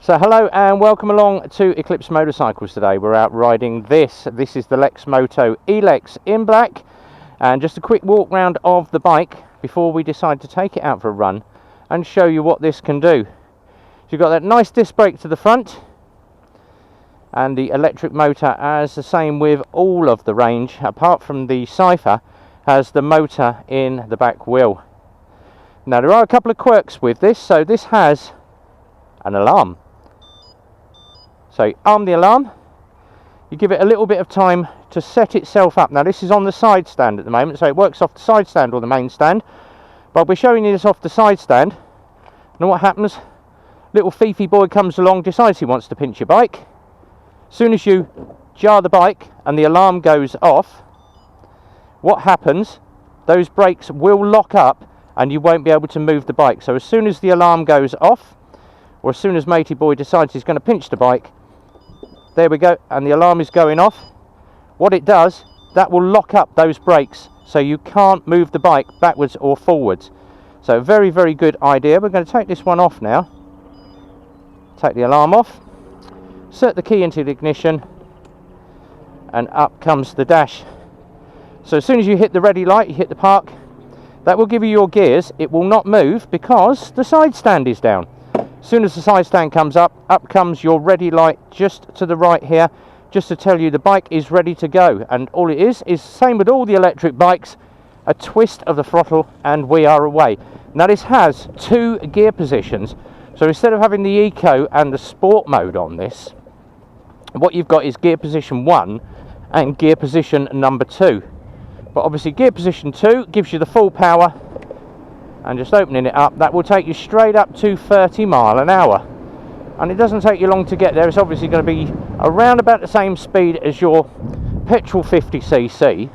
So hello and welcome along to Eclipse Motorcycles. Today we're out riding this is the Lexmoto E-Lex in black, and just a quick walk round of the bike before we decide to take it out for a run and show you what this can do. So you've got that nice disc brake to the front, and the electric motor, as the same with all of the range apart from the Cypher, has the motor in the back wheel. Now there are a couple of quirks with this. So this has an alarm. So you arm the alarm, you give it a little bit of time to set itself up. Now this is on the side stand at the moment, so it works off the side stand or the main stand, but we're showing you this off the side stand. Now what happens, little Fifi boy comes along, decides he wants to pinch your bike. As soon as you jar the bike and the alarm goes off, what happens, those brakes will lock up and you won't be able to move the bike. So as soon as the alarm goes off, or as soon as matey boy decides he's going to pinch the bike, there we go, and the alarm is going off. What it does, that will lock up those brakes so you can't move the bike backwards or forwards. So very, very good idea. We're going to take this one off now. Take the alarm off, insert the key into the ignition, and up comes the dash. So as soon as you hit the ready light, you hit the park, that will give you your gears. It will not move because the side stand is down. As soon as the side stand comes up, up comes your ready light just to the right here, just to tell you the bike is ready to go. And all it is same with all the electric bikes, a twist of the throttle and we are away. Now this has two gear positions, so instead of having the eco and the sport mode on this, what you've got is gear position 1 and gear position number 2. But obviously gear position 2 gives you the full power, and just opening it up, that will take you straight up to 30 miles an hour. And it doesn't take you long to get there. It's obviously going to be around about the same speed as your petrol 50cc,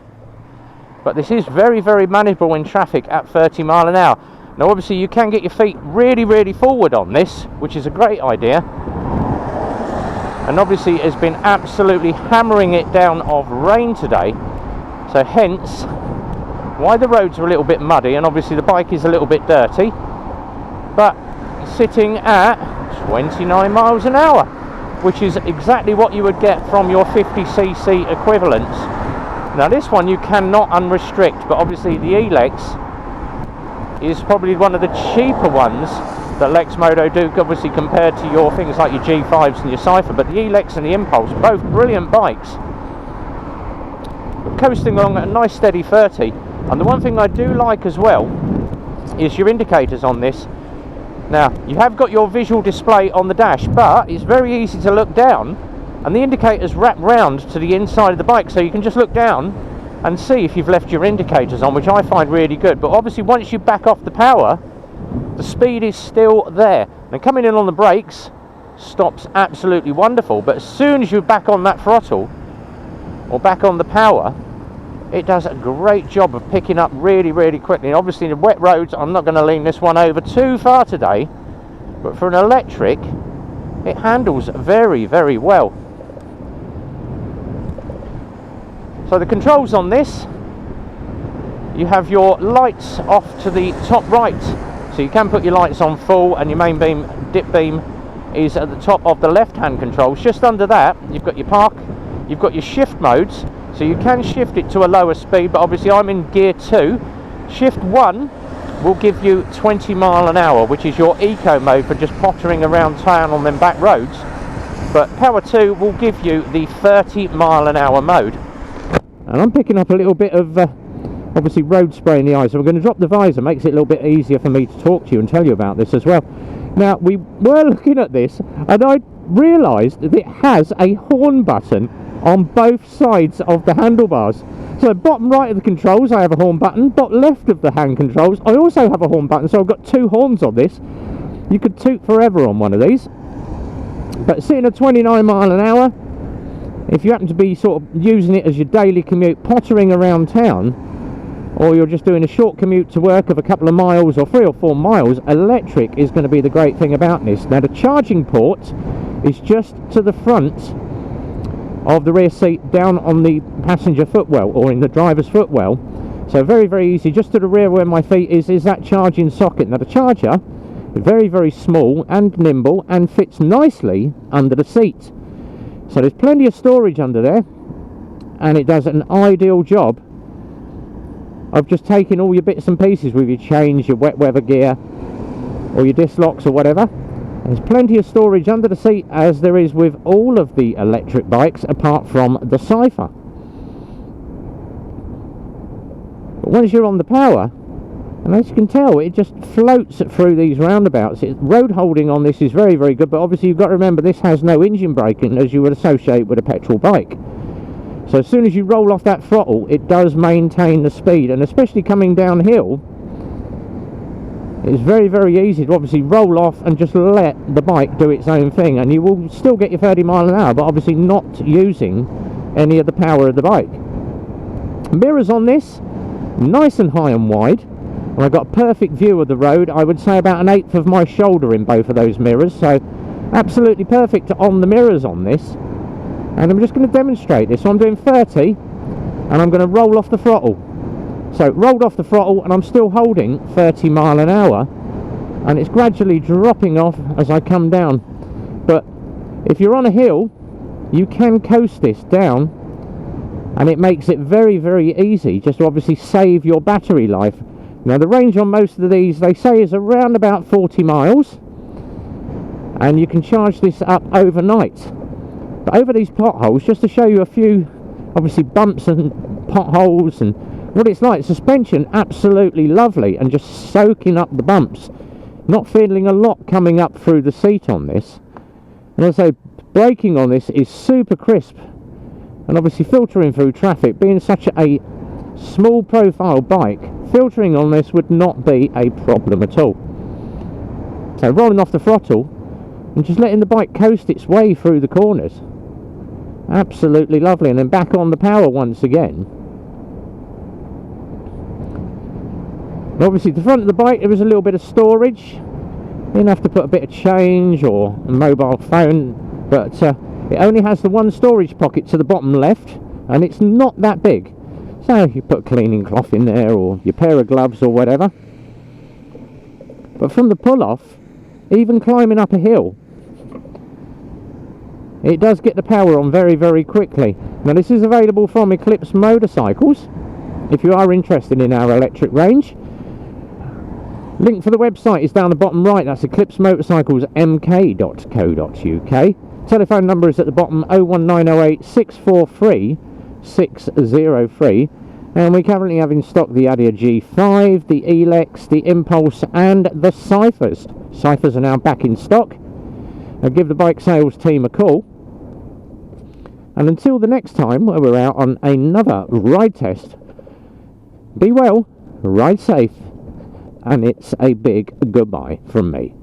but this is very, very manageable in traffic at 30 miles an hour. Now obviously you can get your feet really, really forward on this, which is a great idea, and obviously it has been absolutely hammering it down of rain today, so hence why the roads are a little bit muddy, and obviously the bike is a little bit dirty, but sitting at 29 miles an hour, which is exactly what you would get from your 50cc equivalents. Now this one you cannot unrestrict, but obviously the E-Lex is probably one of the cheaper ones that Lexmoto do, obviously compared to your things like your G5s and your Cypher. But the E-Lex and the Impulse, both brilliant bikes. We're coasting along at a nice steady 30. And the one thing I do like as well is your indicators on this. Now you have got your visual display on the dash, but it's very easy to look down and the indicators wrap round to the inside of the bike, so you can just look down and see if you've left your indicators on, which I find really good. But obviously once you back off the power, the speed is still there. Now coming in on the brakes stops absolutely wonderful, but as soon as you're back on that throttle or back on the power, it does a great job of picking up really, really quickly. And obviously in the wet roads, I'm not going to lean this one over too far today, but for an electric, it handles very, very well. So the controls on this, you have your lights off to the top right, so you can put your lights on full, and your main beam, dip beam, is at the top of the left hand controls. Just under that you've got your park, you've got your shift modes, so you can shift it to a lower speed, but obviously I'm in gear 2. Shift 1 will give you 20 miles an hour, which is your eco mode for just pottering around town on them back roads, but power 2 will give you the 30 mile an hour mode. And I'm picking up a little bit of obviously road spray in the eyes, so we're going to drop the visor. Makes it a little bit easier for me to talk to you and tell you about this as well. Now we were looking at this and I realised that it has a horn button on both sides of the handlebars. So bottom right of the controls I have a horn button, bottom left of the hand controls I also have a horn button, so I've got two horns on this. You could toot forever on one of these. But sitting at 29 miles an hour, if you happen to be sort of using it as your daily commute, pottering around town, or you're just doing a short commute to work of a couple of miles or 3 or 4 miles, electric is going to be the great thing about this. Now the charging port is just to the front of the rear seat, down on the passenger footwell or in the driver's footwell, so very, very easy. Just to the rear where my feet is that charging socket. Now the charger Very, very small and nimble, and fits nicely under the seat. So there's plenty of storage under there, and it does an ideal job of just taking all your bits and pieces with your chains, your wet weather gear, or your disc locks or whatever. There's plenty of storage under the seat, as there is with all of the electric bikes apart from the Cypher. But once you're on the power, and as you can tell, it just floats through these roundabouts. Road holding on this is very, very good, but obviously you've got to remember this has no engine braking, as you would associate with a petrol bike. So as soon as you roll off that throttle, it does maintain the speed, and especially coming downhill, it's very, very easy to obviously roll off and just let the bike do its own thing, and you will still get your 30 mile an hour, but obviously not using any of the power of the bike. Mirrors on this, nice and high and wide, and I've got a perfect view of the road. I would say about 1/8 of my shoulder in both of those mirrors, so absolutely perfect on the mirrors on this. And I'm just going to demonstrate this. So I'm doing 30, and I'm going to roll off the throttle. So rolled off the throttle, and I'm still holding 30 mile an hour, and it's gradually dropping off as I come down. But if you're on a hill, you can coast this down, and it makes it very, very easy just to obviously save your battery life. Now the range on most of these, they say, is around about 40 miles, and you can charge this up overnight. But over these potholes, just to show you a few obviously bumps and potholes and what it's like, suspension absolutely lovely, and just soaking up the bumps, not feeling a lot coming up through the seat on this. And as I say, braking on this is super crisp, and obviously filtering through traffic, being such a small profile bike, filtering on this would not be a problem at all. So rolling off the throttle and just letting the bike coast its way through the corners, absolutely lovely. And then back on the power once again. Obviously the front of the bike, there was a little bit of storage. You didn't have to put a bit of change or a mobile phone, but it only has the one storage pocket to the bottom left, and it's not that big. So you put a cleaning cloth in there, or your pair of gloves or whatever. But from the pull-off, even climbing up a hill, it does get the power on very, very quickly. Now this is available from Eclipse Motorcycles, if you are interested in our electric range. Link for the website is down the bottom right. That's eclipsemotorcyclesmk.co.uk. Telephone number is at the bottom, 01908 643 603. And we currently have in stock the Adia G5, the E-Lex, the Impulse, and the Cyphers. Cyphers are now back in stock. I'll give the bike sales team a call. And until the next time where we're out on another ride test, be well, ride safe, and it's a big goodbye from me.